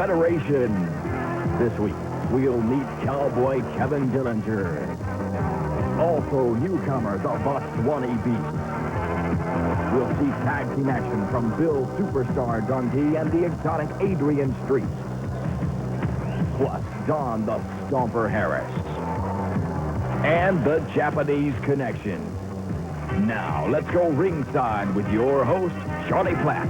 Federation. This week, we'll meet Cowboy Kevin Dillinger. Also, newcomer, the Botswana Beast. We'll see tag team action from Bill Superstar Dundee and the exotic Adrian Street. Plus, Don the Stomper Harris. And the Japanese Connection. Now, let's go ringside with your host, Charlie Platt.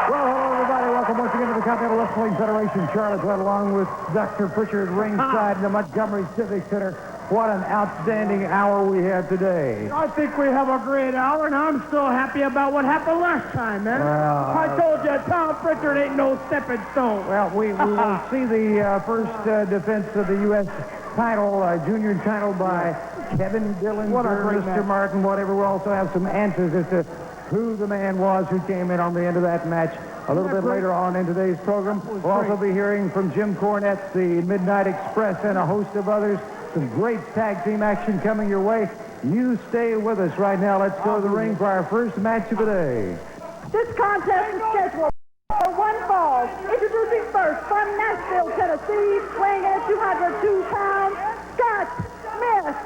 Well, hello, everybody. Welcome once again to the Continental Wrestling Federation. Charlotte Platt along with Dr. Pritchard ringside in the Montgomery Civic Center. What an outstanding hour we have today. I think we have a great hour, and I'm still happy about what happened last time, man. Well, I told you, Tom Pritchard ain't no stepping stone. Well, we will see the first defense of the U.S. title, junior title by Kevin Dillinger, What a great Mr. match. Martin, whatever. We'll also have some answers as to who the man was who came in on the end of that match a little bit later on in today's program. We'll also be hearing from Jim Cornette, the Midnight Express, and a host of others. Some great tag team action coming your way. You stay with us right now. Let's go to the ring for our first match of the day. This contest is scheduled for one fall. Introducing first from Nashville, Tennessee, weighing in at 202 pounds, Scott Smith.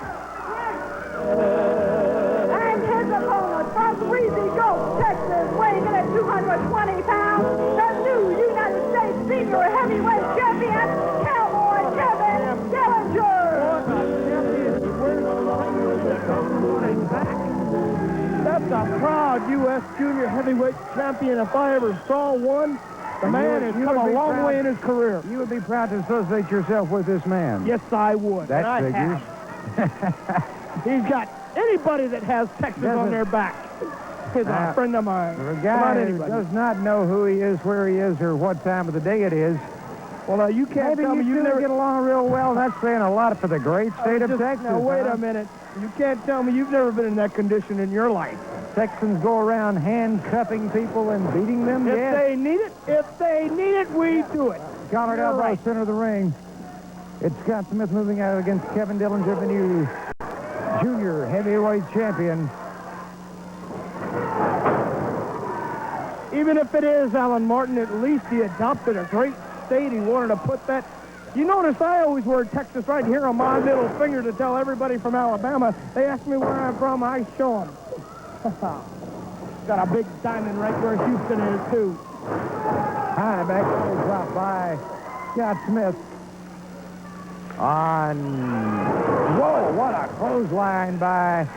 And his opponent from Breezy Gulch, Texas, weighing in at 220 pounds, the new United States Senior Heavyweight Champion, Cowboy Kevin Dillinger. That's a proud U.S. Junior Heavyweight Champion if I ever saw one. The man has come a long way in his career. You would be proud to associate yourself with this man. Yes, I would. That and figures. I have. He's got anybody that has Texas on their back. He's a friend of mine. The guy who anybody. does not know who he is, where he is, or what time of the day it is. Well, now, you can't Maybe tell me you you've two never... get along real well. That's saying a lot for the great state of Texas. Now, wait huh? a minute. You can't tell me you've never been in that condition in your life. Texans go around handcuffing people and beating them. If Yes. they need it, we do it. Collared You're elbow, right. center of the ring. It's Scott Smith moving out against Kevin Dillinger, the new junior heavyweight champion. Even if it is Alan Martin, at least he adopted a great state. He wanted to put that. You notice I always wear Texas right here on my middle finger to tell everybody from Alabama. They ask me where I'm from, I show them. Got a big diamond right where Houston is, too. High back drop by Scott Smith. Whoa, what a clothesline by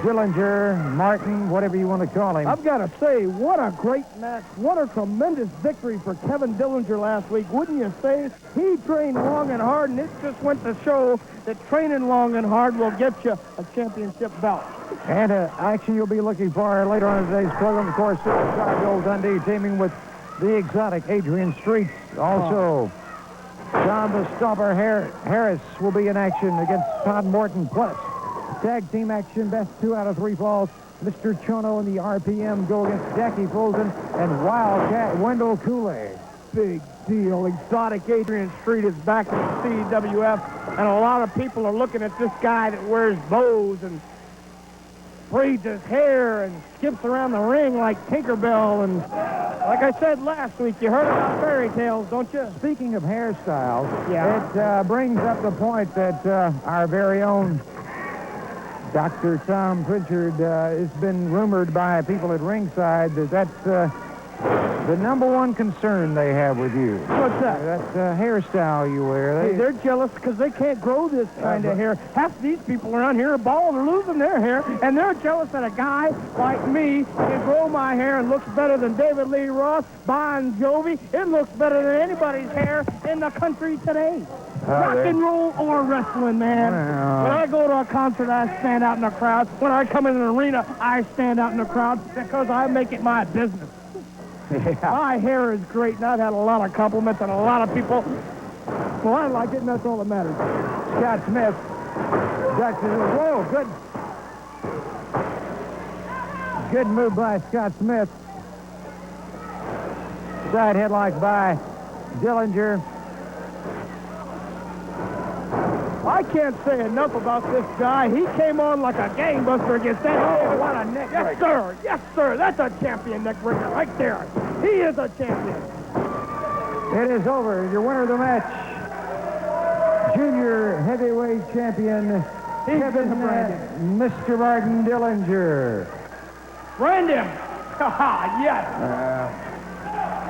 Dillinger, Martin, whatever you want to call him. I've got to say, what a great match. What a tremendous victory for Kevin Dillinger last week. Wouldn't you say? He trained long and hard, and it just went to show that training long and hard will get you a championship belt. And action you'll be looking for later on in today's program. Of course, Superstar Bill Dundee teaming with the exotic Adrian Street. Also, John the Stomper Harris will be in action against Todd Morton. Plus, tag team action, best 2 out of 3 falls. Mr. Chono and the RPM go against Jackie Fulton and Wildcat Wendell Kool-Aid. Big deal. Exotic Adrian Street is back in the CWF, and a lot of people are looking at this guy that wears bows and braids his hair and skips around the ring like Tinkerbell. And like I said last week, you heard about fairy tales, don't you? Speaking of hairstyles, Yeah. it brings up the point that our very own Dr. Tom Pritchard has been rumored by people at ringside that that's the number one concern they have with you. What's that? That's hairstyle you wear. Hey, they're jealous because they can't grow this kind of hair. Half these people around here are bald or losing their hair, and they're jealous that a guy like me can grow my hair and looks better than David Lee Roth, Bon Jovi. It looks better than anybody's hair in the country today. Rock and roll or wrestling, man. When I go to a concert, I stand out in the crowd. When I come in an arena, I stand out in the crowd because I make it my business. Yeah. My hair is great, and I've had a lot of compliments and a lot of people. Well, I like it, and that's all that matters. Scott Smith. Whoa, good move by Scott Smith. Side headlock by Dillinger. I can't say enough about this guy. He came on like a gangbuster against that. Oh, what a neck Yes, breaker. sir. Yes, sir. That's a champion neck breaker right there. He is a champion. It is over. Your winner of the match, junior heavyweight champion, Kevin Mr. Martin Dillinger. Brand him. Yes.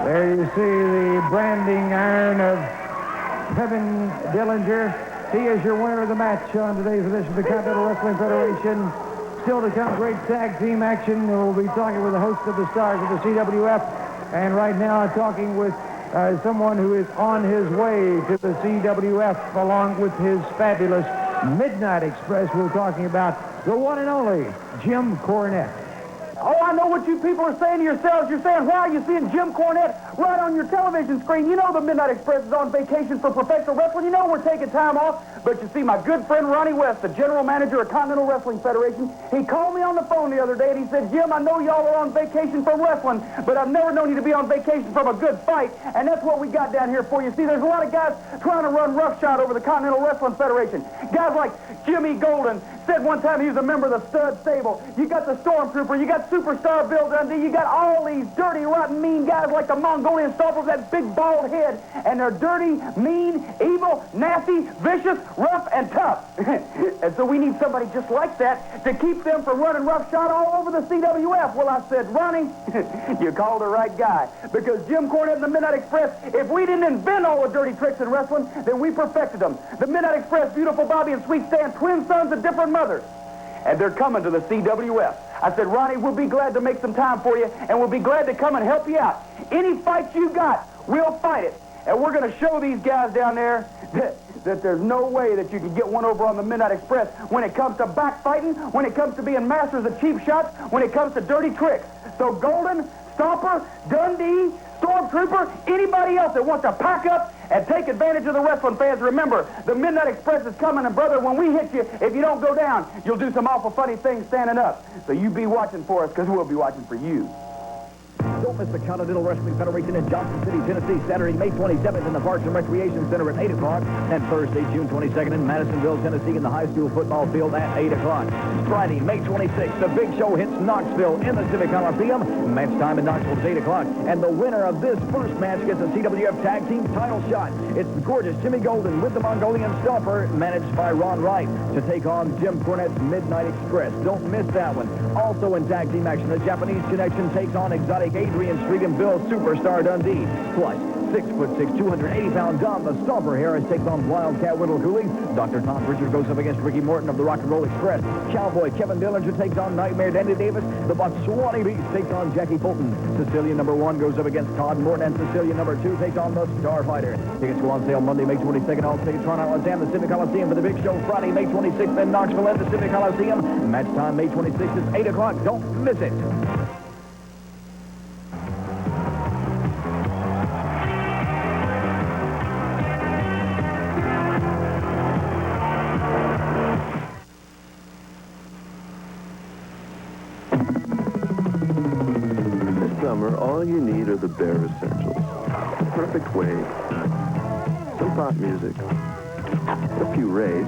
There you see the branding iron of Kevin Dillinger. He is your winner of the match on today's edition of the Continental Wrestling Federation. Still to come, great tag team action. We'll be talking with the host of the Stars of the CWF. And right now, I'm talking with someone who is on his way to the CWF along with his fabulous Midnight Express. We're talking about the one and only Jim Cornette. Oh, I know what you people are saying to yourselves. You're saying, why are you seeing Jim Cornette right on your television screen? You know the Midnight Express is on vacation for professional wrestling. You know we're taking time off. But you see, my good friend Ronnie West, the general manager of Continental Wrestling Federation, he called me on the phone the other day and he said, Jim, I know y'all are on vacation from wrestling, but I've never known you to be on vacation from a good fight. And that's what we got down here for you. See, there's a lot of guys trying to run roughshod over the Continental Wrestling Federation. Guys like Jimmy Golden said one time he was a member of the Stud Stable. You got the Stormtrooper, you got Superstar Bill Dundee, you got all these dirty, rotten, mean guys like the Mongolian Stomper with that big bald head. And they're dirty, mean, evil, nasty, vicious, rough, and tough. And so we need somebody just like that to keep them from running roughshod all over the CWF. Well, I said, Ronnie, you called the right guy. Because Jim Cornette and the Midnight Express, if we didn't invent all the dirty tricks in wrestling, then we perfected them. The Midnight Express, Beautiful Bobby and Sweet Stan, twin sons of different mothers. And they're coming to the CWF. I said, Ronnie, we'll be glad to make some time for you, and we'll be glad to come and help you out. Any fight you got, we'll fight it. And we're going to show these guys down there that there's no way that you can get one over on the Midnight Express when it comes to backfighting, when it comes to being masters of cheap shots, when it comes to dirty tricks. So Golden, Stomper, Dundee, Stormtrooper, anybody else that wants to pack up and take advantage of the wrestling fans, remember, the Midnight Express is coming, and brother, when we hit you, if you don't go down, you'll do some awful funny things standing up. So you be watching for us, because we'll be watching for you. Don't miss the Continental Wrestling Federation in Johnson City, Tennessee, Saturday, May 27th in the Parks and Recreation Center at 8 o'clock, and Thursday, June 22nd in Madisonville, Tennessee in the high school football field at 8 o'clock. Friday, May 26th, the big show hits Knoxville in the Civic Coliseum. Match time in Knoxville is 8 o'clock, and the winner of this first match gets a CWF Tag Team title shot. It's the gorgeous Jimmy Golden with the Mongolian Stomper, managed by Ron Wright, to take on Jim Cornette's Midnight Express. Don't miss that one. Also in tag team action, the Japanese Connection takes on exotic Adrian Street and Bill Superstar Dundee. Plus, 6'6", 280-pound Don the Stomper Harris takes on Wildcat Whittle Cooley. Dr. Tom Pritchard goes up against Ricky Morton of the Rock and Roll Express. Cowboy Kevin Dillinger takes on Nightmare Dandy Davis. The Botswani Beast takes on Jackie Fulton. Cecilia number 1 goes up against Todd Morton, and Cecilia number 2 takes on the Starfighter. Tickets go on sale Monday, May 22nd. All tickets run out and the Civic Coliseum for the big show Friday, May 26th in Knoxville at the Civic Coliseum. Match time May 26th is 8 o'clock. Don't miss it. All you need are the bare essentials. Perfect wave, some pop music, a few rays,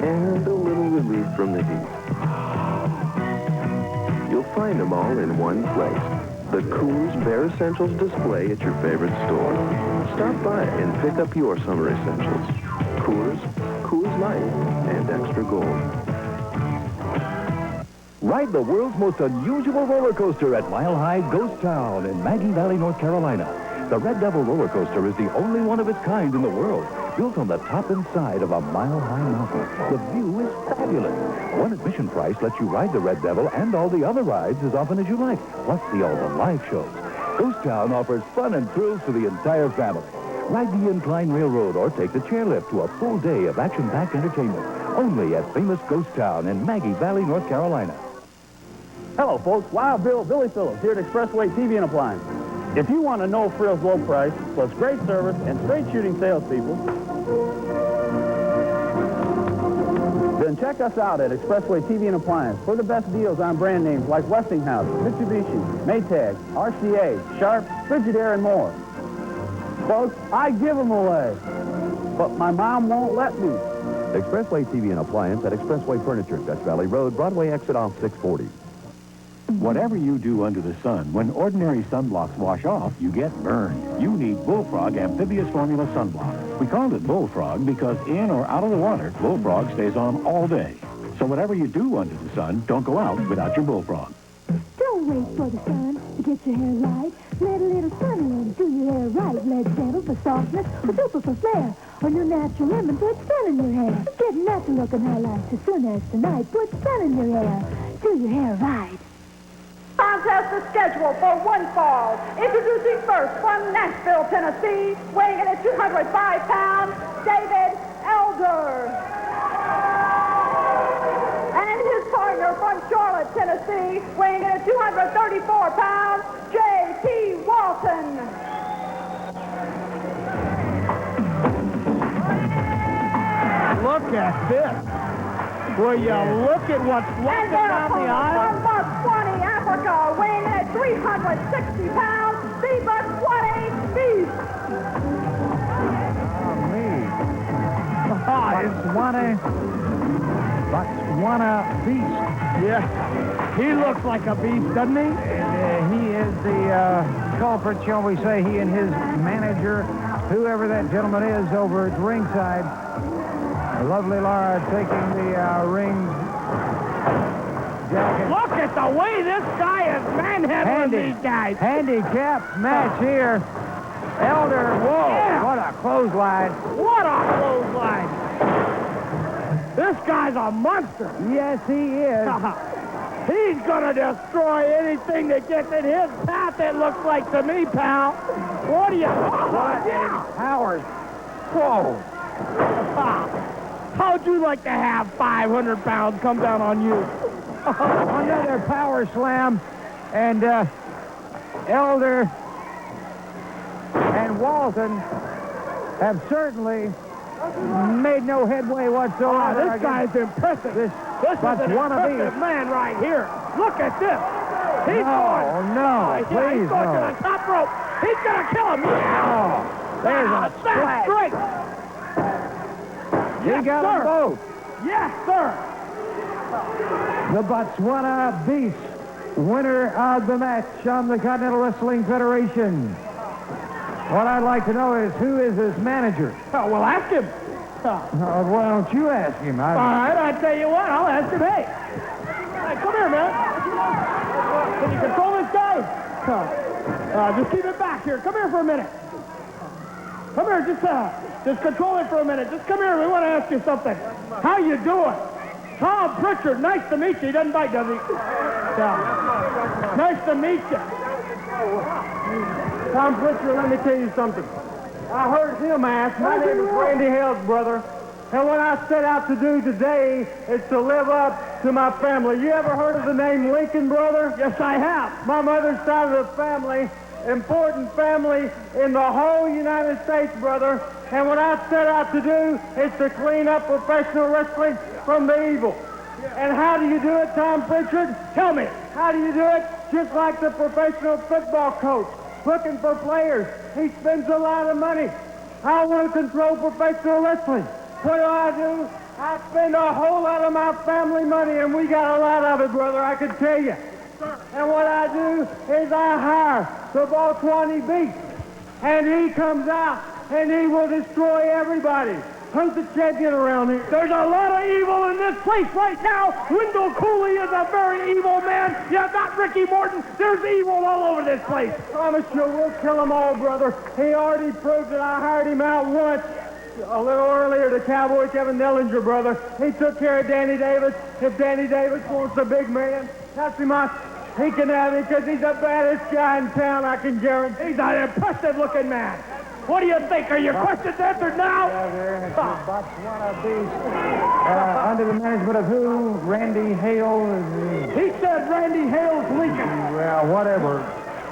and a little relief from the heat. You'll find them all in one place. The Coors Bare Essentials display at your favorite store. Stop by and pick up your summer essentials. Coors Light, and Extra Gold. Ride the world's most unusual roller coaster at Mile High Ghost Town in Maggie Valley, North Carolina. The Red Devil roller coaster is the only one of its kind in the world, built on the top and side of a mile-high mountain. The view is fabulous. One admission price lets you ride the Red Devil and all the other rides as often as you like, plus see all the live shows. Ghost Town offers fun and thrills for the entire family. Ride the Incline Railroad or take the chairlift to a full day of action-packed entertainment. Only at famous Ghost Town in Maggie Valley, North Carolina. Hello, folks. Wild Bill, Billy Phillips here at Expressway TV and Appliance. If you want a no-frills low price, plus great service and straight-shooting salespeople, then check us out at Expressway TV and Appliance for the best deals on brand names like Westinghouse, Mitsubishi, Maytag, RCA, Sharp, Frigidaire, and more. Folks, I give them away, but my mom won't let me. Expressway TV and Appliance at Expressway Furniture, Dutch Valley Road, Broadway exit off 640. Whatever you do under the sun, when ordinary sunblocks wash off, you get burned. You need Bullfrog Amphibious Formula Sunblock. We called it Bullfrog because in or out of the water, Bullfrog stays on all day. So whatever you do under the sun, don't go out without your Bullfrog. Don't wait for the sun to get your hair right. Let a little sun in, do your hair right. Let gentle for softness, or super for flair. On your natural lemon, put sun in your hair. Get natural looking highlights as soon as tonight. Put sun in your hair. Do your hair right. Contest is scheduled for one fall. Introducing first from Nashville, Tennessee, weighing in at 205 pounds, David Elder. And his partner from Charlotte, Tennessee, weighing in at 234 pounds, J.T. Walton. Look at this. Will you look at what's And walking their down the opponent aisle? from Botswana, Africa, weighing in at 360 pounds, the Botswana Beast. Botswana Beast. Yeah. He looks like a beast, doesn't he? And he is the culprit, shall we say. He and his manager, whoever that gentleman is over at ringside. Lovely Laura taking the ring jacket. Look at the way this guy is manhandling these guys. Handicap match here. Elder, whoa, Yeah. what a clothesline. What a clothesline. This guy's a monster. Yes, he is. He's going to destroy anything that gets in his path, it looks like to me, pal. What do you... Yeah. Powers. Whoa. How'd you like to have 500 pounds come down on you? Another power slam. And Elder and Walton have certainly made no headway whatsoever. This guy's impressive. This is an impressive man right here. Look at this. He's going. No, He's please, going no. to the top rope. He's going to kill him. Oh, there's a That's splash. great. He Yes, got sir. them both. Yes, sir. The Botswana Beast, winner of the match on the Continental Wrestling Federation. What I'd like to know is who is his manager? Oh, well, ask him. Why don't you ask him? All right, I tell you what, I'll ask him. Hey, come here, man. Can you control this guy? Just keep it back here. Come here for a minute. Come here, just control it for a minute. Just come here. We want to ask you something. How you doing? Tom Pritchard, nice to meet you. He doesn't bite, does he? Yeah. Nice to meet you. Tom Pritchard, let me tell you something. I heard him ask. My name is Randy Hales, brother. And what I set out to do today is to live up to my family. You ever heard of the name Lincoln, brother? Yes, I have. My mother's side of the family, important family in the whole United States, brother. And what I set out to do is to clean up professional wrestling from the evil. And how do you do it, Tom Pritchard? Tell me. How do you do it? Just like the professional football coach, looking for players. He spends a lot of money. I want to control professional wrestling. What do? I spend a whole lot of my family money, and we got a lot of it, brother, I can tell you. And what I do is I hire the Botswana Beast, and he comes out, and he will destroy everybody. Who's the champion around here? There's a lot of evil in this place right now. Wendell Cooley is a very evil man. Yeah, not Ricky Morton. There's evil all over this place. Promise you, we'll kill them all, brother. He already proved that I hired him out once. A little earlier, the Cowboy Kevin Nellinger, brother. He took care of Danny Davis. If Danny Davis wants a big man, that's him out. He can have him because he's the baddest guy in town, I can guarantee. He's an impressive-looking man. What do you think? Are your questions answered now? Yeah, there is the Botswana Beast. Under the management of who? Randy Hale? He said Randy Hale's Lincoln. Well, whatever.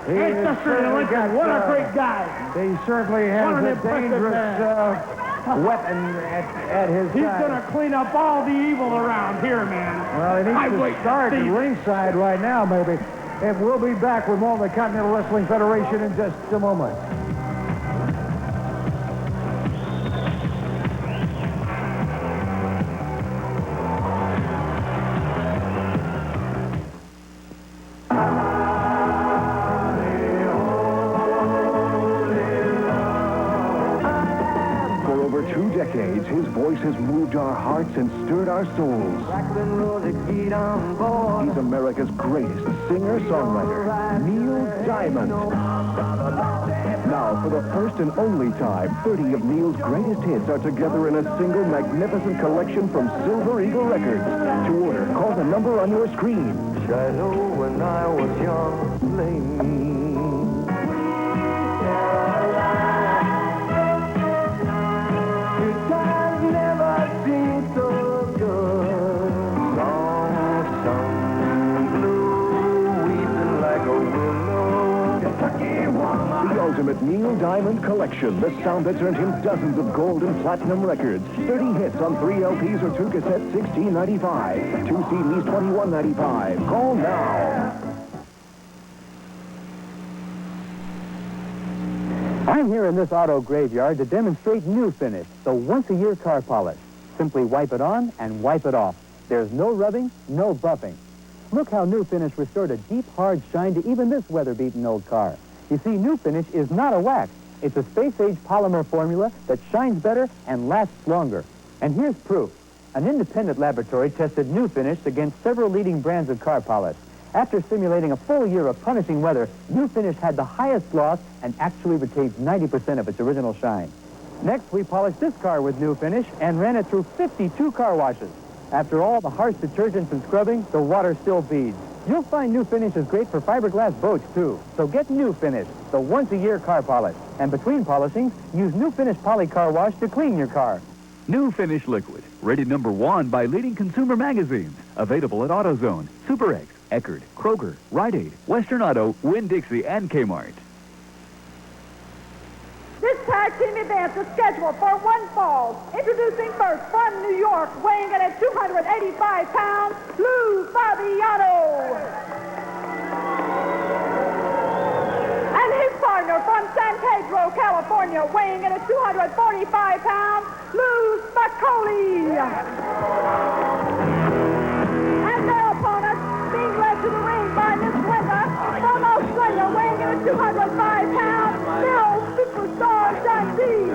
He Ancestor to Lincoln. What a great guy. He certainly has What an a impressive dangerous weapon at his He's side. going to clean up all the evil around here, man. Well, he I needs wait to to start see. at ringside right now, maybe. And we'll be back with more of the Continental Wrestling Federation in just a moment. his voice has moved our hearts and stirred our souls. He's America's greatest singer-songwriter, Neil Diamond. Now, for the first and only time, 30 of Neil's greatest hits are together in a single magnificent collection from Silver Eagle Records. To order, call the number on your screen. Shadow when I was young, lay me. The ultimate Neil Diamond collection, the sound that's earned him dozens of gold and platinum records. 30 hits on 3 LPs or 2 cassettes, $16.95. 2 CDs, $21.95. Call now. I'm here in this auto graveyard to demonstrate New Finish, the once-a-year car polish. Simply wipe it on and wipe it off. There's no rubbing, no buffing. Look how New Finish restored a deep, hard shine to even this weather-beaten old car. You see, New Finish is not a wax. It's a space-age polymer formula that shines better and lasts longer. And here's proof. An independent laboratory tested New Finish against several leading brands of car polish. After simulating a full year of punishing weather, New Finish had the highest gloss and actually retains 90% of its original shine. Next, we polished this car with New Finish and ran it through 52 car washes. After all the harsh detergents and scrubbing, the water still beads. You'll find New Finish is great for fiberglass boats, too. So get New Finish, the once-a-year car polish. And between polishings, use New Finish Poly Car Wash to clean your car. New Finish Liquid, rated #1 by leading consumer magazines. Available at AutoZone, Super X, Eckerd, Kroger, Rite Aid, Western Auto, Winn-Dixie, and Kmart. This tag team event is scheduled for one fall. Introducing first from New York, weighing in at 285 pounds, Lou Fabiano. And his partner from San Pedro, California, weighing in at 245 pounds, Lou Spicoli. And their opponents, being led to the ring by Miss Linda from Australia, weighing in at 205 pounds, Bill Superstar Dundee,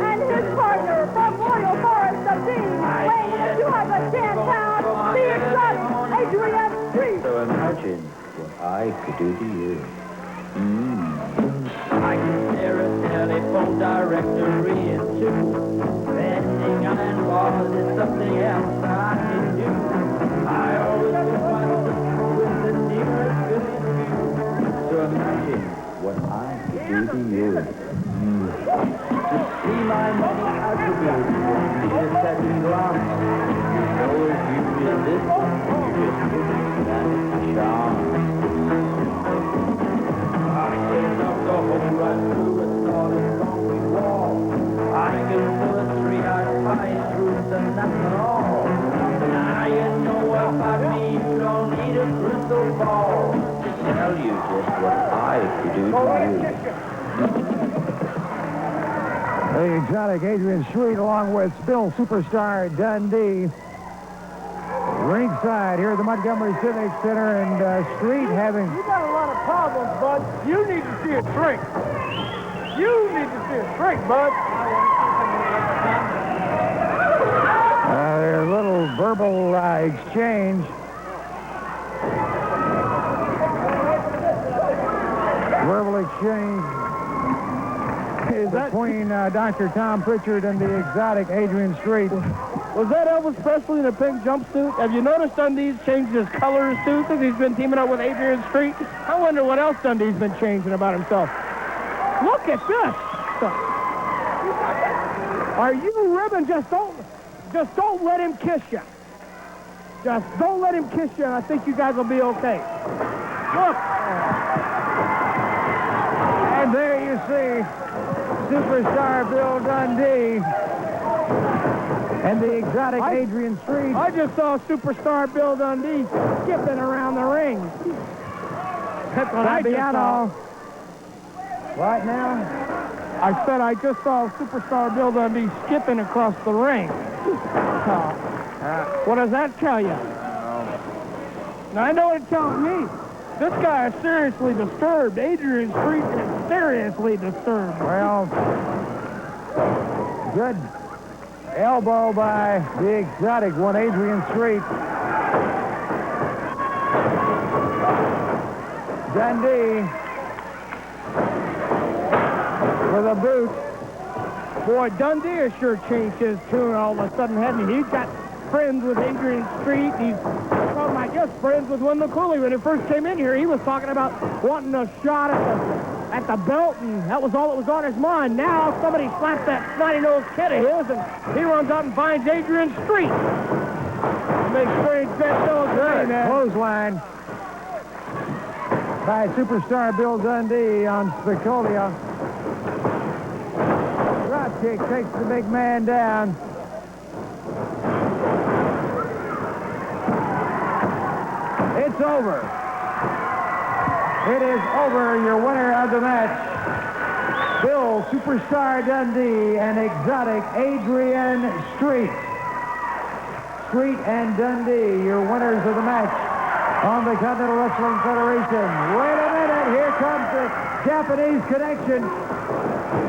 and his partner from Royal Forest of Dean, weighing in at 210 pounds, the exotic Adrian Street. So imagine what I could do to you. I can tear a telephone directory in two. Bending iron bars is something else I can do. I always want to with the nearest billion view. So imagine what I could do to you. To see my many attributes in a second glance. You know if you resist, you just wouldn't stand a chance. I can knock the hole right through a solid concrete wall. I can pull a tree out by its roots and that's not all. Now you know about me, you don't need a crystal ball to tell you just what I could do to you. The exotic Adrian Sweet along with Bill Superstar Dundee. Ringside here at the Montgomery Civic Center, and Street having... You got a lot of problems, bud. You need to see a shrink. You need to see a shrink, bud. There's a little verbal exchange. Verbal exchange between Dr. Tom Pritchard and the exotic Adrian Street. Was that Elvis Presley in a pink jumpsuit? Have you noticed Dundee's changed his colors, too, since he's been teaming up with Adrian Street? I wonder what else Dundee's been changing about himself. Look at this. Are you ribbing? Just don't let him kiss you. Just don't let him kiss you, and I think you guys will be okay. Look. And there you see Superstar Bill Dundee and the exotic Adrian Street. I just saw Superstar Bill Dundee skipping around the ring. That's what I just saw. Right now? I said I just saw Superstar Bill Dundee skipping across the ring. What does that tell you? Now, I know what it tells me. This guy is seriously disturbed. Adrian Street is seriously disturbed. Well, good. elbow by the exotic one, Adrian Street. Dundee with a boot. Boy, Dundee has sure changed his tune all of a sudden, hasn't he? He's got friends with Adrian Street. He's, well, I guess, friends with Wendell Cooley. When he first came in here, he was talking about wanting a shot at the belt, and that was all that was on his mind. Now somebody slapped that snotty-nosed kid of his, and he runs out and finds Adrian Street. Makes strange bet those Good clothesline by superstar Bill Dundee on Spicolia. Drop kick takes the big man down. It's over. It is over. Your winner of the match, Bill Superstar Dundee and exotic Adrian Street. Street and Dundee, your winners of the match on the Continental Wrestling Federation. Wait a minute. Here comes the Japanese connection.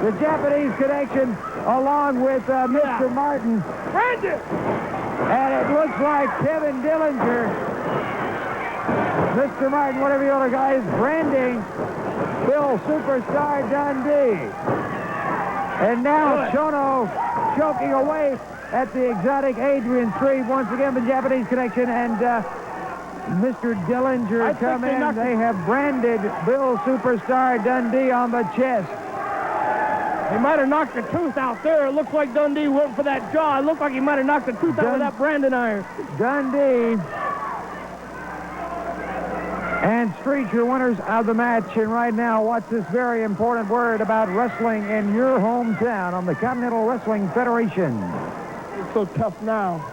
The Japanese connection along with Mr. Martin. And it looks like Kevin Dillinger, Mr. Martin, whatever the other guy is, branding Bill Superstar Dundee. And now Chono choking away at the exotic Adrian Street. Once again, the Japanese connection and Mr. Dillinger come in. They have branded Bill Superstar Dundee on the chest. He might have knocked the tooth out there. It looks like Dundee went for that jaw. It looked like he might have knocked the tooth out with that branding iron. Dundee and Street, your winners of the match. And right now, what's this very important word about wrestling in your hometown on the Continental Wrestling Federation? It's so tough now.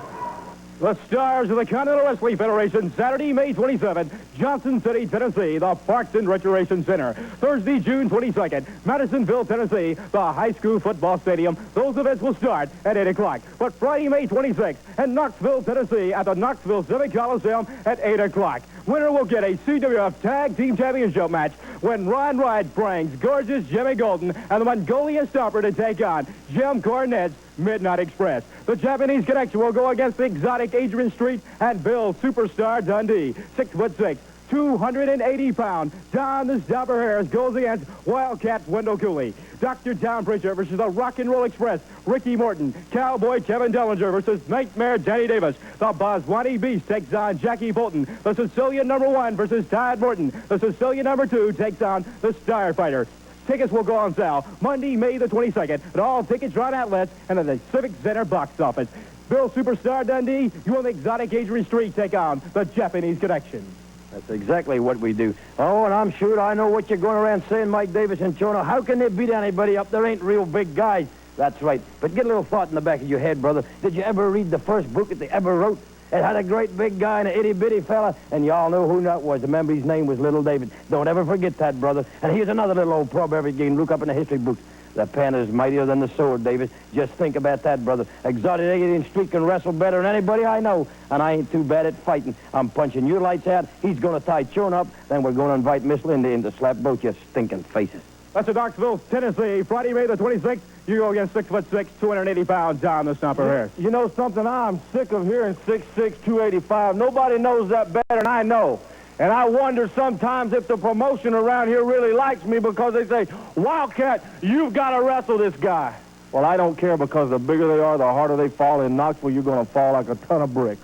The stars of the Continental Wrestling Federation, Saturday, May 27th, Johnson City, Tennessee, the Parks and Recreation Center. Thursday, June 22nd, Madisonville, Tennessee, the high school football stadium. Those events will start at 8 o'clock. But Friday, May 26th, in Knoxville, Tennessee, at the Knoxville Civic Coliseum at 8 o'clock. Winner will get a CWF Tag Team Championship match when Ron Wright brings gorgeous Jimmy Golden and the Mongolian Stomper to take on Jim Cornette's Midnight Express. The Japanese connection will go against the exotic Adrian Street and Bill Superstar Dundee. 6'6", 280-pound Don the Stopper Harris goes against Wildcat Wendell Cooley. Dr. Tom Pritchard versus the Rock and Roll Express, Ricky Morton. Cowboy Kevin Dillinger versus Nightmare Danny Davis. The Boswani Beast takes on Jackie Bolton. The Sicilian #1 versus Todd Morton. The Sicilian #2 takes on the Starfighter. Tickets will go on sale Monday, May the 22nd at all Tickets Run outlets and at the Civic Center box office. Bill Superstar Dundee, you and the exotic Adrian Street take on the Japanese connection. That's exactly what we do. Oh, and I'm sure I know what you're going around saying, Mike Davis and Chono. How can they beat anybody up? There ain't real big guys. That's right. But get a little thought in the back of your head, brother. Did you ever read the first book that they ever wrote? It had a great big guy and an itty-bitty fella, and y'all know who that was. Remember, his name was Little David. Don't ever forget that, brother. And here's another little old proverb you can look up in the history books. The pen is mightier than the sword, Davis. Just think about that, brother. Exotic Adrian Street can wrestle better than anybody I know, and I ain't too bad at fighting. I'm punching your lights out. He's going to tie Chone up. Then we're going to invite Miss Linda in to slap both your stinking faces. That's in Knoxville, Tennessee, Friday, May the 26th. You go against 6'6", 280-pound Don the Stomper Harris. You know something? I'm sick of hearing 6'6", 285. Nobody knows that better than I know. And I wonder sometimes if the promotion around here really likes me because they say, Wildcat, you've got to wrestle this guy. Well, I don't care because the bigger they are, the harder they fall. In Knoxville, you're going to fall like a ton of bricks.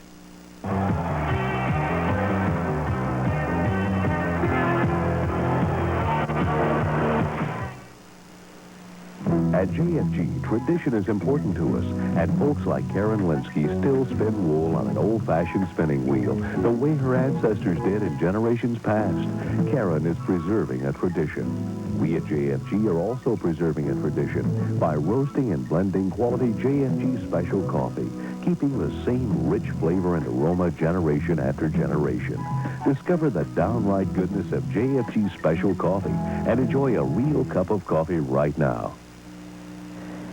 At JFG, tradition is important to us, and folks like Karen Linsky still spin wool on an old-fashioned spinning wheel, the way her ancestors did in generations past. Karen is preserving a tradition. We at JFG are also preserving a tradition by roasting and blending quality JFG special coffee, keeping the same rich flavor and aroma generation after generation. Discover the downright goodness of JFG special coffee and enjoy a real cup of coffee right now.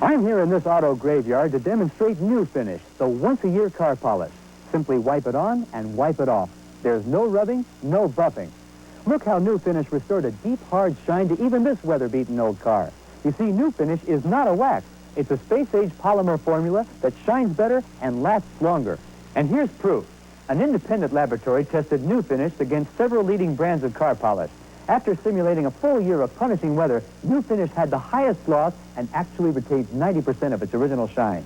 I'm here in this auto graveyard to demonstrate New Finish, the once-a-year car polish. Simply wipe it on and wipe it off. There's no rubbing, no buffing. Look how New Finish restored a deep, hard shine to even this weather-beaten old car. You see, New Finish is not a wax. It's a space-age polymer formula that shines better and lasts longer. And here's proof. An independent laboratory tested New Finish against several leading brands of car polish. After simulating a full year of punishing weather, New Finish had the highest gloss and actually retains 90% of its original shine.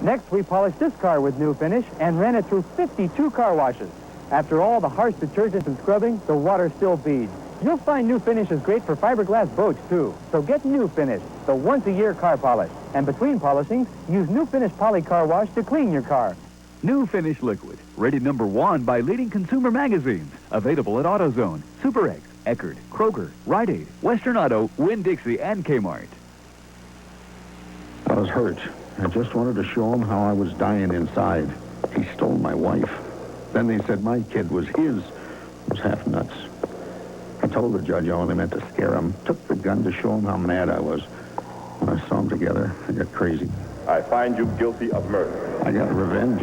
Next, we polished this car with New Finish and ran it through 52 car washes. After all the harsh detergents and scrubbing, the water still beads. You'll find New Finish is great for fiberglass boats, too. So get New Finish, the once-a-year car polish. And between polishings, use New Finish Poly Car Wash to clean your car. New Finish Liquid, rated #1 by leading consumer magazines. Available at AutoZone, Super X, Eckerd, Kroger, Rite Aid, Western Auto, Winn-Dixie, and Kmart. I was hurt. I just wanted to show him how I was dying inside. He stole my wife. Then they said my kid was his. I was half nuts. I told the judge I only meant to scare him. Took the gun to show him how mad I was. When I saw him together, I got crazy. I find you guilty of murder. I got revenge,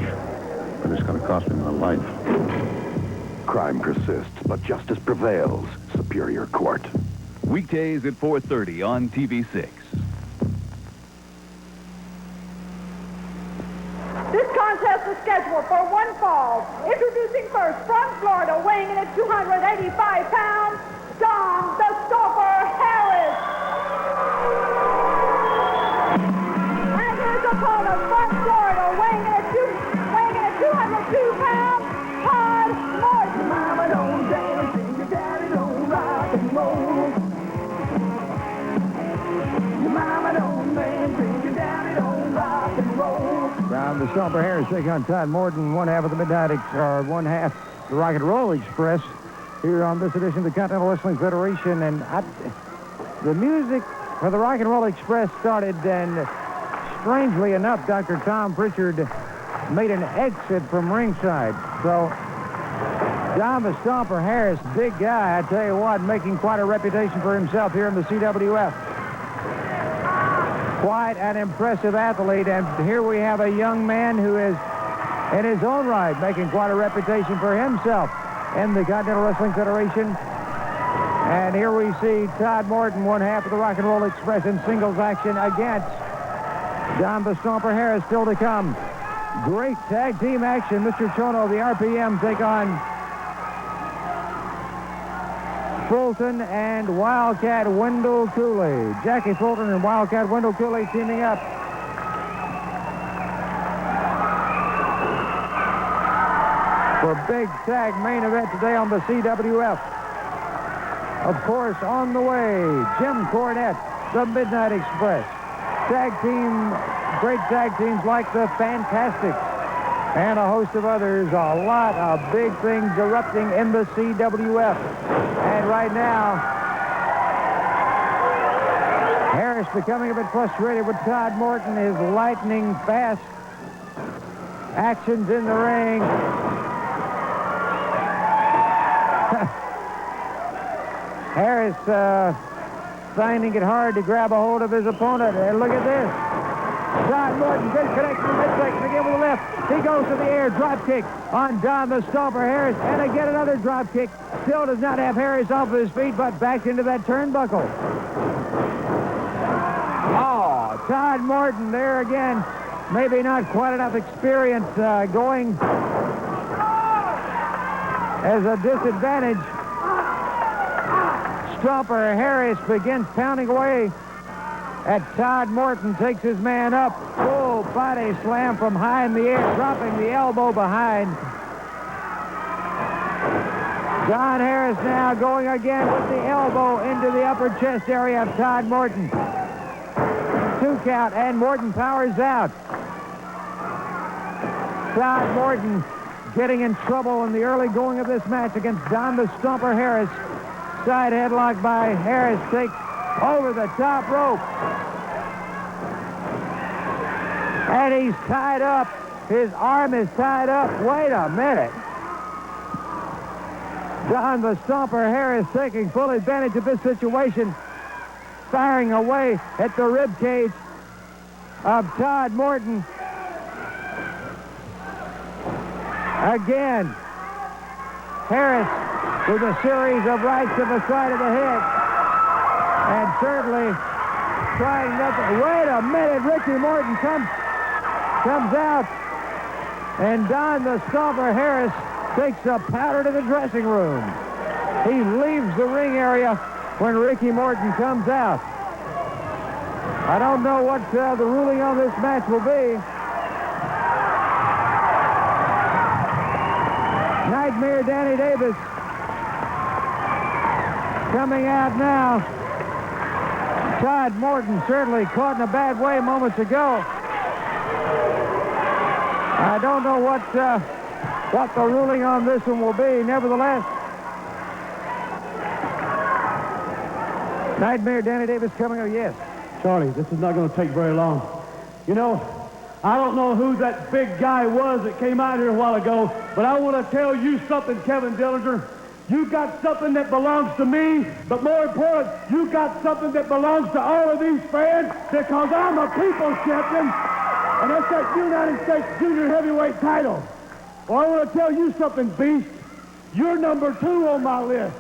but it's going to cost me my life. Crime persists, but justice prevails. Superior Court. Weekdays at 4:30 on TV6. This contest is scheduled for one fall. Introducing first from Florida, weighing in at 285 pounds, Don the Stomper Harris. And his opponent from Florida, weighing in at 202 pounds, Todd Morton. Mama don't dance and your daddy don't rock and roll. Your mama don't dance and your daddy don't rock and roll. Down the Stomper Harris taking on Todd Morton, one half of the one half the Rock and Roll Express here on this edition of the Continental Wrestling Federation. And the music for the Rock and Roll Express started, and strangely enough, Dr. Tom Pritchard made an exit from ringside. So Don the Stomper Harris, big guy, I tell you what, making quite a reputation for himself here in the CWF. Quite an impressive athlete, and here we have a young man who is, in his own right, making quite a reputation for himself in the Continental Wrestling Federation. And here we see Todd Morton, one half of the Rock and Roll Express, in singles action against Don the Stomper Harris, still to come. Great tag team action. Mr. Chono, the RPM, take on Fulton and Wildcat Wendell Cooley. Jackie Fulton and Wildcat Wendell Cooley teaming up. For a big tag main event today on the CWF. Of course, on the way, Jim Cornette, the Midnight Express. Tag team, great tag teams like the Fantastics, and a host of others. A lot of big things erupting in the CWF. And right now, Harris becoming a bit frustrated with Todd Morton, his lightning fast actions in the ring. Harris finding it hard to grab a hold of his opponent. And look at this. Todd Morton, good connection to midsection again with the left. He goes to the air, drop kick on Don the Stomper Harris, and again another drop kick. Still does not have Harris off of his feet, but back into that turnbuckle. Oh, Todd Morton there again. Maybe not quite enough experience going as a disadvantage. Stomper Harris begins pounding away at Todd Morton, takes his man up. Full body slam from high in the air, dropping the elbow behind. Don Harris now going again with the elbow into the upper chest area of Todd Morton. 2 count, and Morton powers out. Todd Morton getting in trouble in the early going of this match against Don the Stomper Harris. Side headlock by Harris, takes over the top rope. And he's tied up. His arm is tied up. Wait a minute. Don the Stomper Harris taking full advantage of this situation, firing away at the rib cage of Todd Morton. Again, Harris with a series of rights to the side of the head. And certainly trying nothing. Wait a minute. Ricky Morton comes out. And Don the Stomper Harris takes a powder to the dressing room. He leaves the ring area when Ricky Morton comes out. I don't know what the ruling on this match will be. Nightmare Danny Davis coming out now. Todd Morton certainly caught in a bad way moments ago. I don't know what the ruling on this one will be. Nevertheless, Nightmare Danny Davis coming out. Yes. Charlie, this is not going to take very long. You know, I don't know who that big guy was that came out here a while ago, but I want to tell you something, Kevin Dillinger. You got something that belongs to me, but more important, you got something that belongs to all of these fans because I'm a people's champion, and that's that United States Junior Heavyweight title. Well, I want to tell you something, Beast. You're number 2 on my list.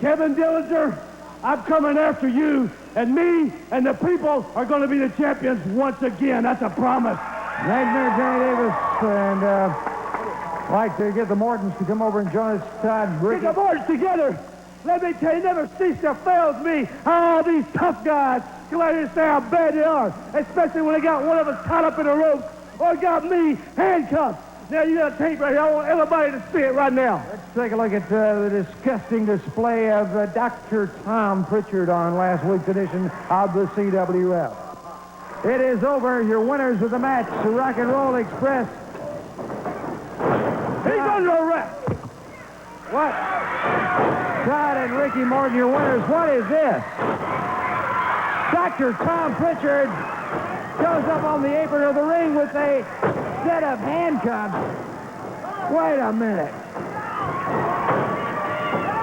Kevin Dillinger, I'm coming after you, and me and the people are going to be the champions once again. That's a promise. Nightmare Danny Davis, and I'd like to get the Mortons to come over and join us, Todd. Get the Mortons together. Let me tell you, never cease to fails me how all these tough guys come out here and say how bad they are, especially when they got one of us tied up in a rope or got me handcuffed. Now, you got a tape right here. I want everybody to see it right now. Let's take a look at the disgusting display of Dr. Tom Pritchard on last week's edition of the CWF. It is over. Your winners of the match, the Rock and Roll Express. He's under arrest. What? Todd and Ricky Morton, your winners. What is this? Dr. Tom Pritchard goes up on the apron of the ring with a set of handcuffs. Wait a minute.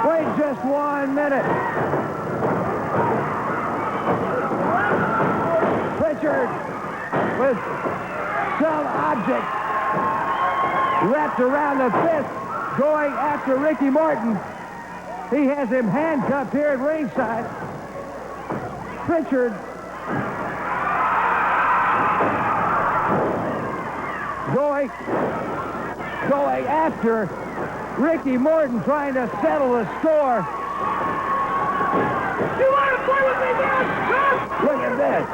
Wait just 1 minute. Pritchard with some object wrapped around the fist going after Ricky Morton. He has him handcuffed here at ringside. Pritchard going after Ricky Morton, trying to settle the score. You want to play with me, man? Look at this.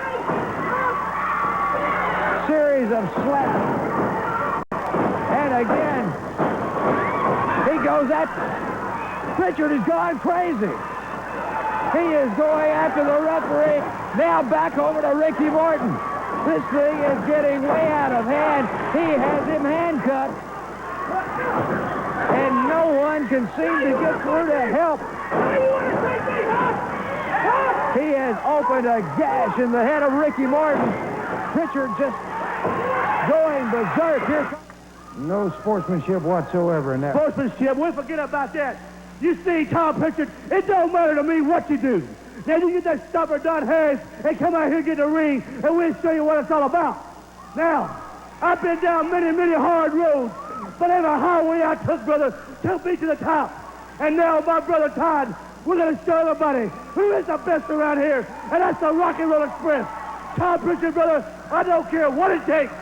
Series of slaps. And again, he goes at... Pritchard has gone crazy. He is going after the referee. Now back over to Ricky Morton. This thing is getting way out of hand. He has him handcuffed. And no one can seem to get through to help. He has opened a gash in the head of Ricky Morton. Pritchard just going berserk here. No sportsmanship whatsoever in that. Sportsmanship, we'll forget about that. You see, Tom Pritchard, it don't matter to me what you do. Now you get that stopper, Don Harris, and come out here, get the ring, and we'll show you what it's all about. Now, I've been down many, many hard roads, but every highway I took, brother, took me to the top. And now, my brother Todd, we're going to show everybody who is the best around here, and that's the Rock and Roll Express. Tom Pritchard, brother, I don't care what it takes,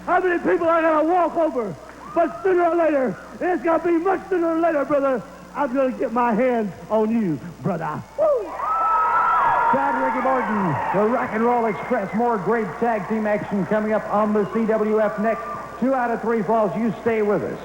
how many people I got to walk over, but sooner or later, it's going to be much sooner or later, brother, I'm going to get my hands on you, brother. Woo! Todd and Ricky Morton, the Rock and Roll Express. More great tag team action coming up on the CWF next. 2 out of 3 falls. You stay with us.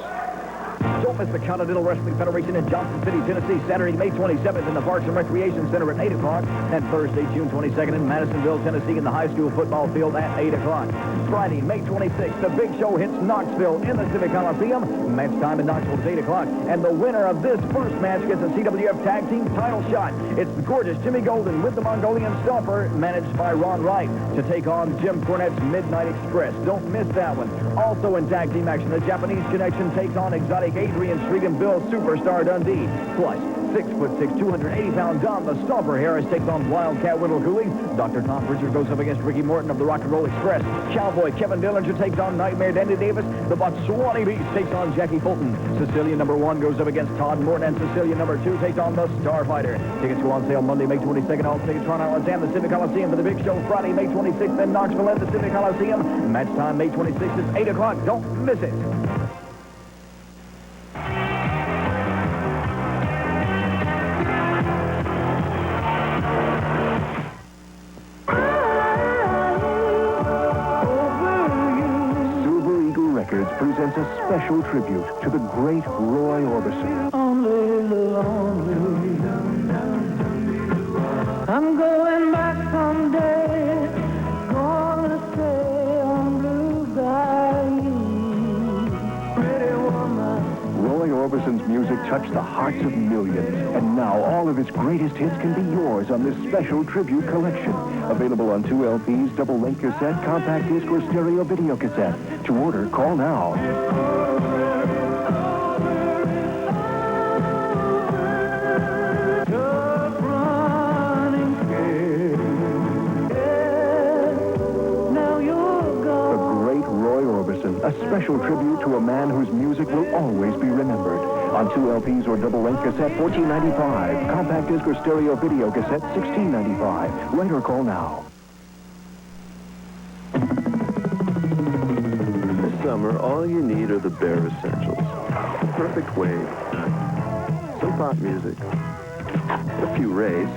Don't miss the Continental Wrestling Federation in Johnson City, Tennessee, Saturday, May 27th in the Parks and Recreation Center at 8 o'clock, and Thursday, June 22nd in Madisonville, Tennessee in the high school football field at 8 o'clock. Friday, May 26th, the Big Show hits Knoxville in the Civic Coliseum. Match time in Knoxville is 8 o'clock, and the winner of this first match gets a CWF Tag Team title shot. It's the gorgeous Jimmy Golden with the Mongolian Stomper, managed by Ron Wright, to take on Jim Cornette's Midnight Express. Don't miss that one. Also in tag team action, the Japanese Connection takes on exotic Adrian Street and Bill Superstar Dundee. Plus, 6'6", 280-pound Don the Stomper Harris takes on Wildcat Wendell Cooley. Dr. Tom Pritchard goes up against Ricky Morton of the Rock and Roll Express. Cowboy Kevin Dillinger takes on Nightmare Dandy Davis. The Botswani Beast takes on Jackie Fulton. Sicilian number 1 goes up against Todd Morton, and Sicilian number 2 takes on the Starfighter. Tickets go on sale Monday, May 22nd. All Ticketron outlets and the Civic Coliseum for the big show Friday, May 26th in Knoxville at the Civic Coliseum. Match time May 26th is 8 o'clock. Don't miss it. Presents a special tribute to the great Roy Orbison. Only lonely. I'm going back someday. Gonna stay on Blue Bayou. Pretty woman. Roy Orbison's music touched the hearts of millions, and now all of his greatest hits can be yours on this special tribute collection. Available on 2 LPs, double-length cassette, compact disc, or stereo video cassette. To order, call now. The great Roy Orbison, a special tribute to a man whose music will always be remembered. On 2 LPs or double-length cassette, $14.95. Compact disc or stereo video cassette, $16.95. Write or call now. This summer, all you need are the bare essentials. The perfect wave, some pop music, a few rays,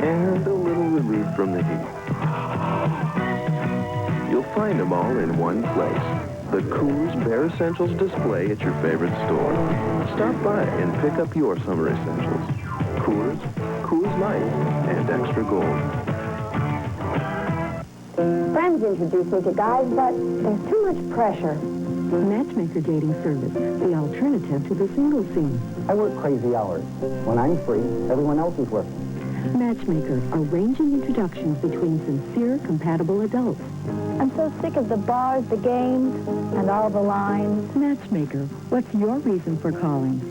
and a little relief from the heat. You'll find them all in one place. The Coors Bare Essentials display at your favorite store. Stop by and pick up your summer essentials. Coors, Coors Light, and Extra Gold. Friends introduced me to guys, but there's too much pressure. Matchmaker dating service, the alternative to the single scene. I work crazy hours. When I'm free, everyone else is working. Matchmaker, arranging introductions between sincere, compatible adults. I'm so sick of the bars, the games, and all the lines. Matchmaker, what's your reason for calling?